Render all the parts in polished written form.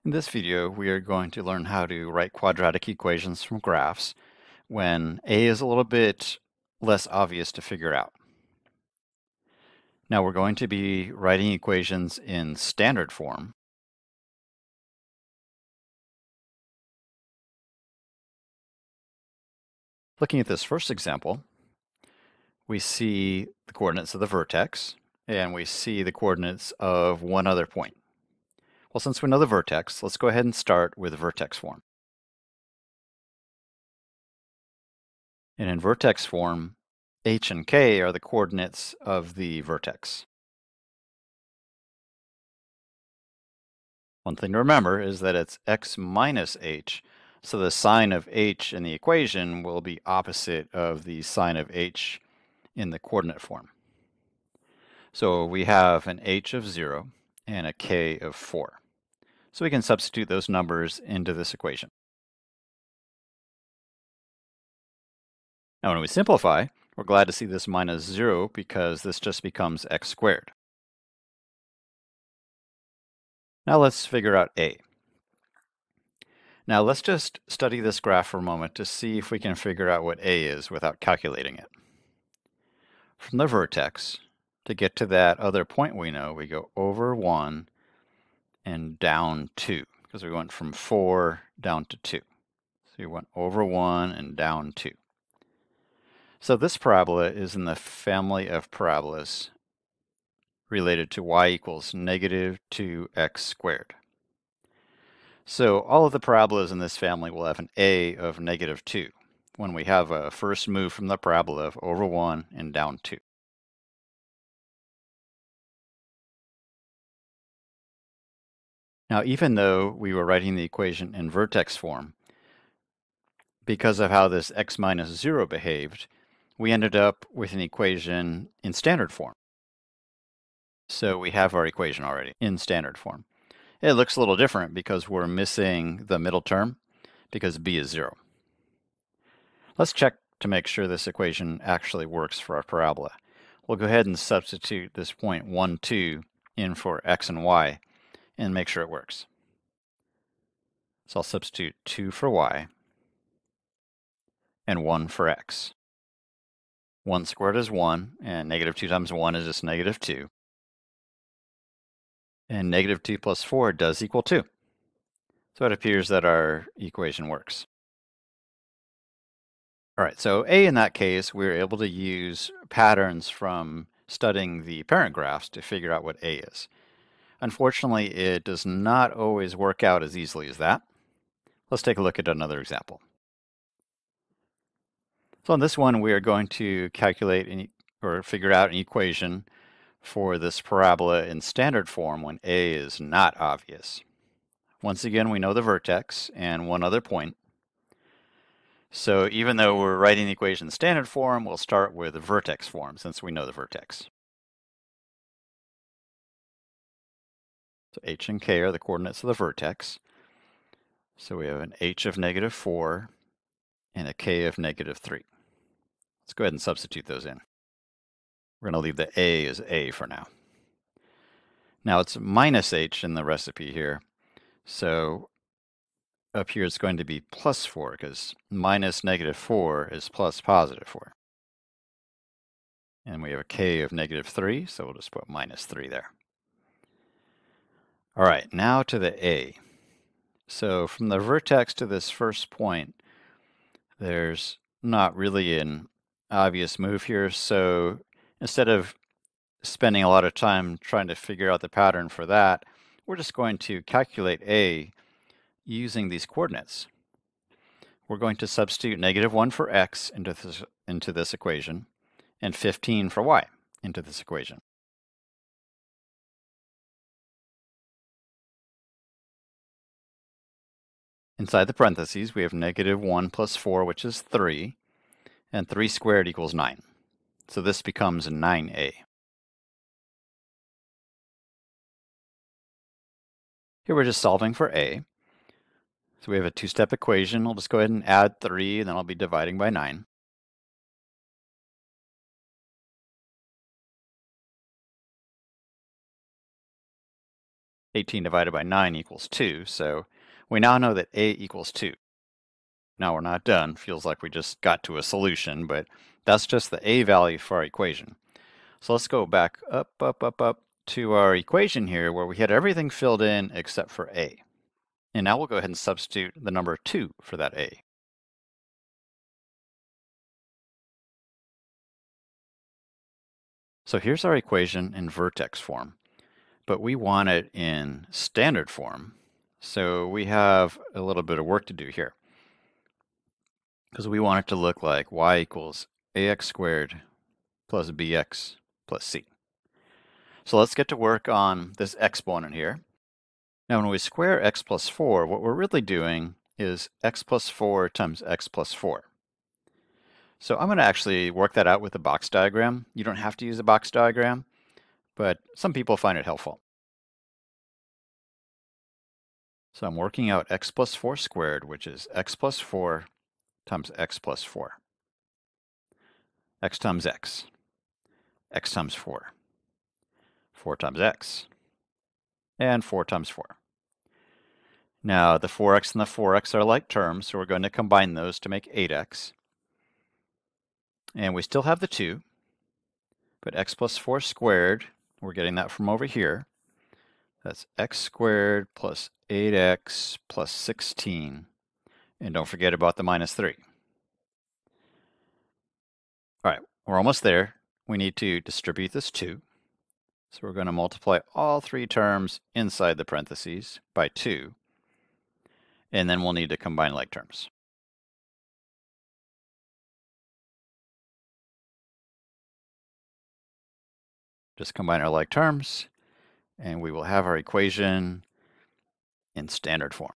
In this video, we are going to learn how to write quadratic equations from graphs when A is a little bit less obvious to figure out. Now we're going to be writing equations in standard form. Looking at this first example, we see the coordinates of the vertex, and we see the coordinates of one other point. Well, since we know the vertex, let's go ahead and start with vertex form. And in vertex form, h and k are the coordinates of the vertex. One thing to remember is that it's x minus h, so the sign of h in the equation will be opposite of the sign of h in the coordinate form. So we have an h of 0 and a k of 4. So we can substitute those numbers into this equation. Now when we simplify, we're glad to see this minus 0 because this just becomes x squared. Now let's figure out a. Now let's just study this graph for a moment to see if we can figure out what a is without calculating it. From the vertex, to get to that other point we know, we go over 1 and down 2, because we went from 4 down to 2. So we went over 1 and down 2. So this parabola is in the family of parabolas related to y equals negative 2x squared. So all of the parabolas in this family will have an a of negative 2 when we have a first move from the parabola of over 1 and down 2. Now, even though we were writing the equation in vertex form, because of how this x minus 0 behaved, we ended up with an equation in standard form. So we have our equation already in standard form. It looks a little different because we're missing the middle term because b is 0. Let's check to make sure this equation actually works for our parabola. We'll go ahead and substitute this point 1, 2 in for x and y and make sure it works. So I'll substitute 2 for y and 1 for x. 1 squared is 1, and negative 2 times 1 is just negative 2. And negative 2 plus 4 does equal 2. So it appears that our equation works. All right, so A in that case, we were able to use patterns from studying the parent graphs to figure out what A is. Unfortunately, it does not always work out as easily as that. Let's take a look at another example. So on this one, we are going to calculate or figure out an equation for this parabola in standard form when A is not obvious. Once again, we know the vertex and one other point. So even though we're writing the equation in standard form, we'll start with the vertex form since we know the vertex. So h and k are the coordinates of the vertex. So we have an h of negative 4 and a k of negative 3. Let's go ahead and substitute those in. We're going to leave the a as a for now. Now it's minus h in the recipe here. So up here it's going to be plus 4 because minus negative 4 is plus positive 4. And we have a k of negative 3, so we'll just put minus 3 there. All right, now to the a. So from the vertex to this first point, there's not really an obvious move here. So instead of spending a lot of time trying to figure out the pattern for that, we're just going to calculate a using these coordinates. We're going to substitute negative 1 for x into this equation and 15 for y into this equation. Inside the parentheses, we have negative 1 plus 4, which is 3, and 3 squared equals 9. So this becomes 9a. Here we're just solving for a. So we have a two-step equation. I'll just go ahead and add 3, and then I'll be dividing by 9. 18 divided by 9 equals 2, so we now know that a equals 2. Now we're not done. Feels like we just got to a solution, but that's just the a value for our equation. So let's go back up to our equation here where we had everything filled in except for a. And now we'll go ahead and substitute the number 2 for that a. So here's our equation in vertex form, but we want it in standard form. So we have a little bit of work to do here, because we want it to look like y equals ax squared plus bx plus c. So let's get to work on this exponent here. Now when we square x plus 4, what we're really doing is x plus 4 times x plus 4. So I'm going to actually work that out with a box diagram. You don't have to use a box diagram, but some people find it helpful. So I'm working out x plus 4 squared, which is x plus 4 times x plus 4. X times x. X times 4. 4 times x. And 4 times 4. Now the 4x and the 4x are like terms, so we're going to combine those to make 8x. And we still have the 2, but x plus 4 squared, we're getting that from over here. That's x squared plus 8x plus 16. And don't forget about the minus 3. All right, we're almost there. We need to distribute this 2. So we're going to multiply all 3 terms inside the parentheses by 2. And then we'll need to combine like terms. Just combine our like terms, and we will have our equation in standard form.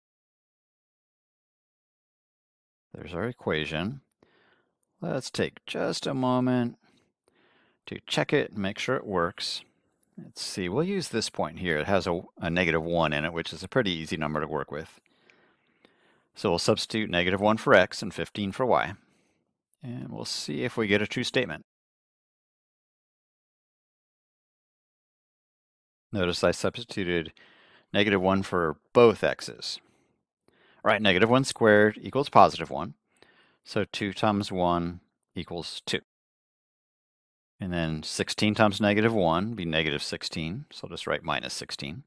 There's our equation. Let's take just a moment to check it and make sure it works. Let's see, we'll use this point here. It has a negative 1 in it, which is a pretty easy number to work with. So we'll substitute negative 1 for x and 15 for y. And we'll see if we get a true statement. Notice I substituted negative 1 for both x's. All right, negative 1 squared equals positive 1. So 2 times 1 equals 2. And then 16 times negative 1 be negative 16. So I'll just write minus 16.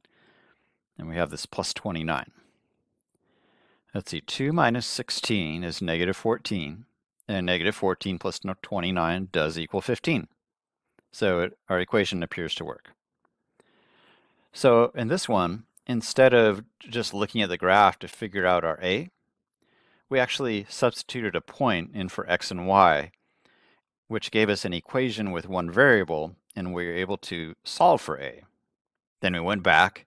And we have this plus 29. Let's see, 2 minus 16 is negative 14. And negative 14 plus 29 does equal 15. So our equation appears to work. So in this one, instead of just looking at the graph to figure out our a, we actually substituted a point in for x and y, which gave us an equation with one variable, and we were able to solve for a. Then we went back,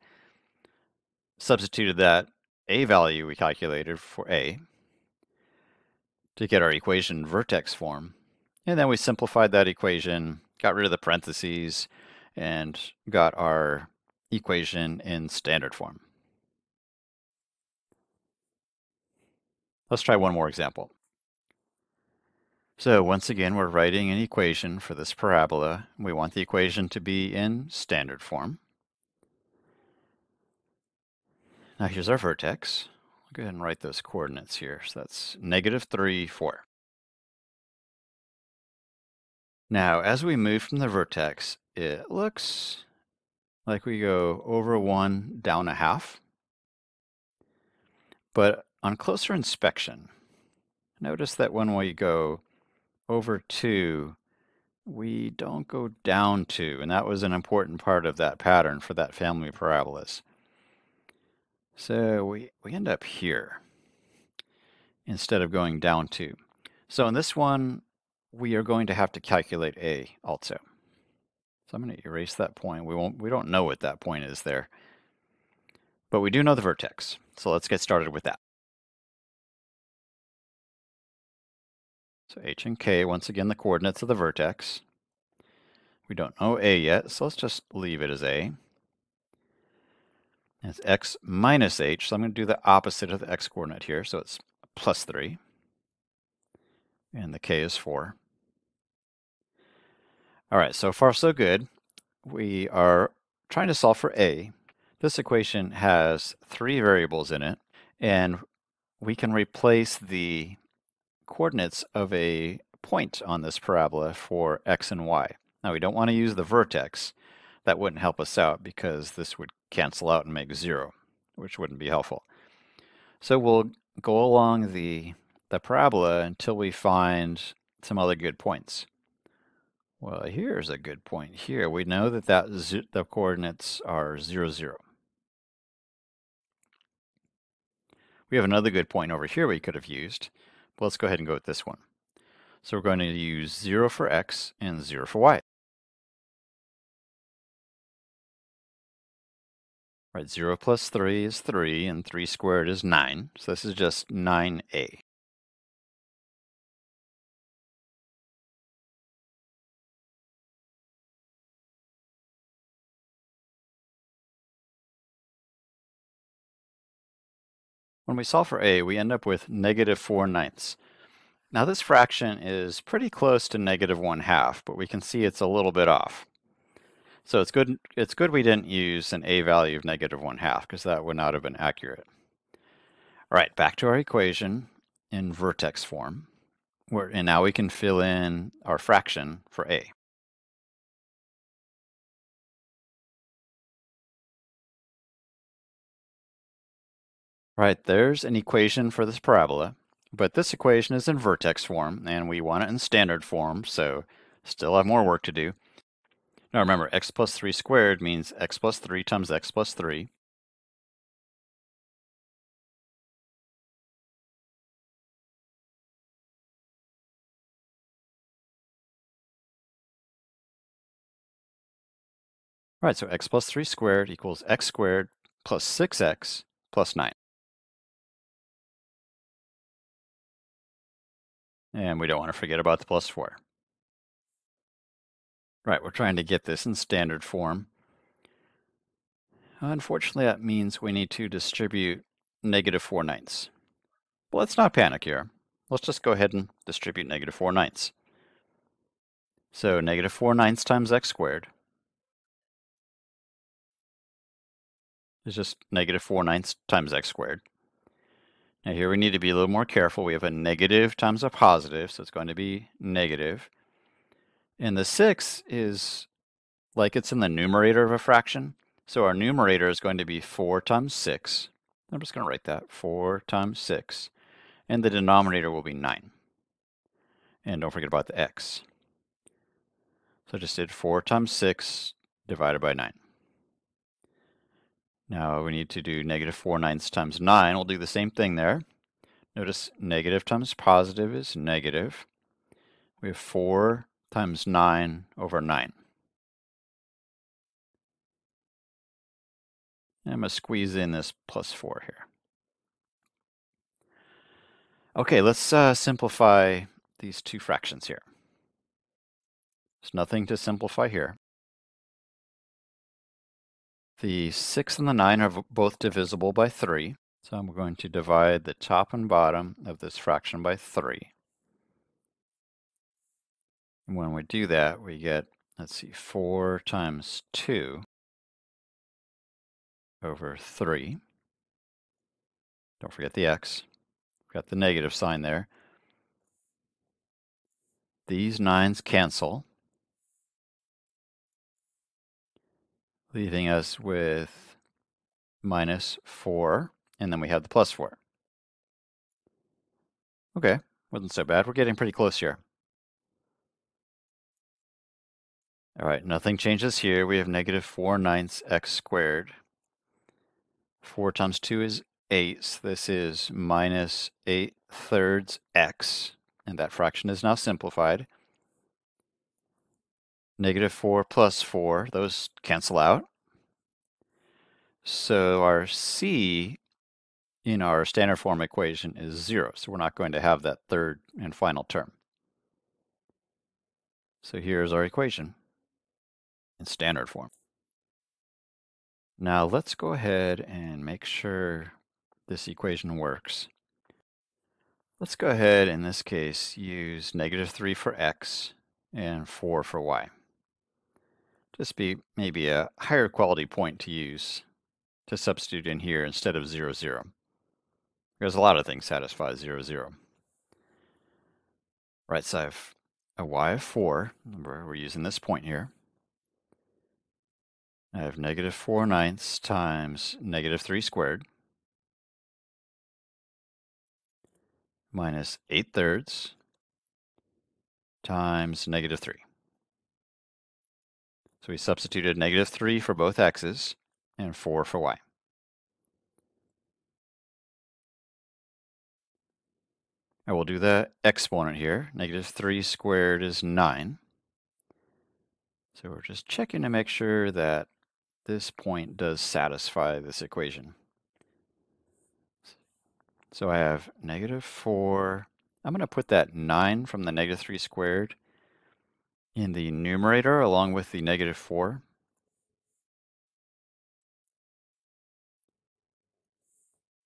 substituted that a value we calculated for a to get our equation in vertex form, and then we simplified that equation, got rid of the parentheses, and got our equation in standard form. Let's try one more example. So once again, we're writing an equation for this parabola. We want the equation to be in standard form. Now here's our vertex. I'll go ahead and write those coordinates here. So that's negative 3, 4. Now as we move from the vertex, it looks like we go over 1, down a half. But on closer inspection, notice that when we go over 2, we don't go down 2, and that was an important part of that pattern for that family of parabolas. So we end up here instead of going down 2. So in this one, we are going to have to calculate a also. So I'm going to erase that point. We don't know what that point is there. But we do know the vertex. So let's get started with that. So h and k, once again, the coordinates of the vertex. We don't know a yet, so let's just leave it as a. And it's x minus h, so I'm going to do the opposite of the x coordinate here. So it's plus 3. And the k is 4. All right, so far so good. We are trying to solve for a. This equation has three variables in it, and we can replace the coordinates of a point on this parabola for x and y. Now we don't want to use the vertex. That wouldn't help us out because this would cancel out and make 0, which wouldn't be helpful. So we'll go along the parabola until we find some other good points. Well, here's a good point here. We know that the coordinates are 0, 0. We have another good point over here we could have used. But let's go ahead and go with this one. So we're going to use 0 for x and 0 for y. Right, 0 plus 3 is 3, and 3 squared is 9. So this is just 9a. When we solve for a, we end up with negative 4/9. Now this fraction is pretty close to negative 1/2, but we can see it's a little bit off. So it's good we didn't use an a value of negative 1/2 because that would not have been accurate. All right, back to our equation in vertex form. And now we can fill in our fraction for a. Right, there's an equation for this parabola, but this equation is in vertex form, and we want it in standard form, so still have more work to do. Now remember, x plus 3 squared means x plus 3 times x plus 3. All right, so x plus 3 squared equals x squared plus 6x plus 9. And we don't want to forget about the plus 4. Right, we're trying to get this in standard form. Unfortunately, that means we need to distribute negative 4/9. But let's not panic here. Let's just go ahead and distribute negative 4/9. So negative 4/9 times x squared is just negative 4/9 times x squared. Now here we need to be a little more careful. We have a negative times a positive, so it's going to be negative. And the 6 is like it's in the numerator of a fraction. So our numerator is going to be 4 times 6. I'm just going to write that, 4 times 6. And the denominator will be 9. And don't forget about the x. So I just did 4 times 6 divided by 9. Now we need to do negative 4/9 times 9. We'll do the same thing there. Notice negative times positive is negative. We have 4 times 9 over 9. And I'm going to squeeze in this plus 4 here. Okay, let's simplify these two fractions here. There's nothing to simplify here. The 6 and the 9 are both divisible by 3. So I'm going to divide the top and bottom of this fraction by 3. And when we do that, we get, let's see, 4 times 2 over 3. Don't forget the x. We've got the negative sign there. These 9s cancel, leaving us with minus 4, and then we have the plus 4. Okay, wasn't so bad. We're getting pretty close here. All right, nothing changes here. We have negative 4/9 x squared. 4 times 2 is 8. So this is minus 8/3 x, and that fraction is now simplified. Negative 4 plus 4, those cancel out. So our c in our standard form equation is 0, so we're not going to have that third and final term. So here's our equation in standard form. Now let's go ahead and make sure this equation works. Let's go ahead, in this case, use negative 3 for x and 4 for y. Just be maybe a higher quality point to use to substitute in here instead of 0, 0. Because a lot of things satisfy 0, 0. Right, so I have a y of 4. Remember, we're using this point here. I have negative 4/9 times negative 3 squared minus 8/3 times negative 3. So we substituted negative 3 for both x's and 4 for y. And we'll do the exponent here. Negative 3 squared is 9. So we're just checking to make sure that this point does satisfy this equation. So I have negative 4. I'm going to put that 9 from the negative 3 squared in the numerator along with the negative 4.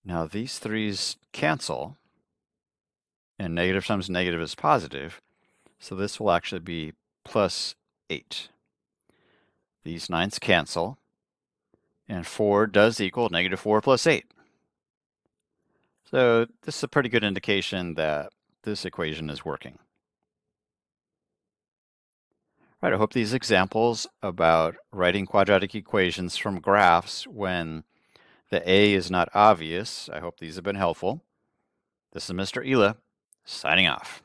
Now these 3's cancel, and negative times negative is positive, so this will actually be plus 8. These 9's cancel, and 4 does equal negative 4 plus 8. So this is a pretty good indication that this equation is working. All right, I hope these examples about writing quadratic equations from graphs when the A is not obvious, I hope these have been helpful. This is Mr. Ela, signing off.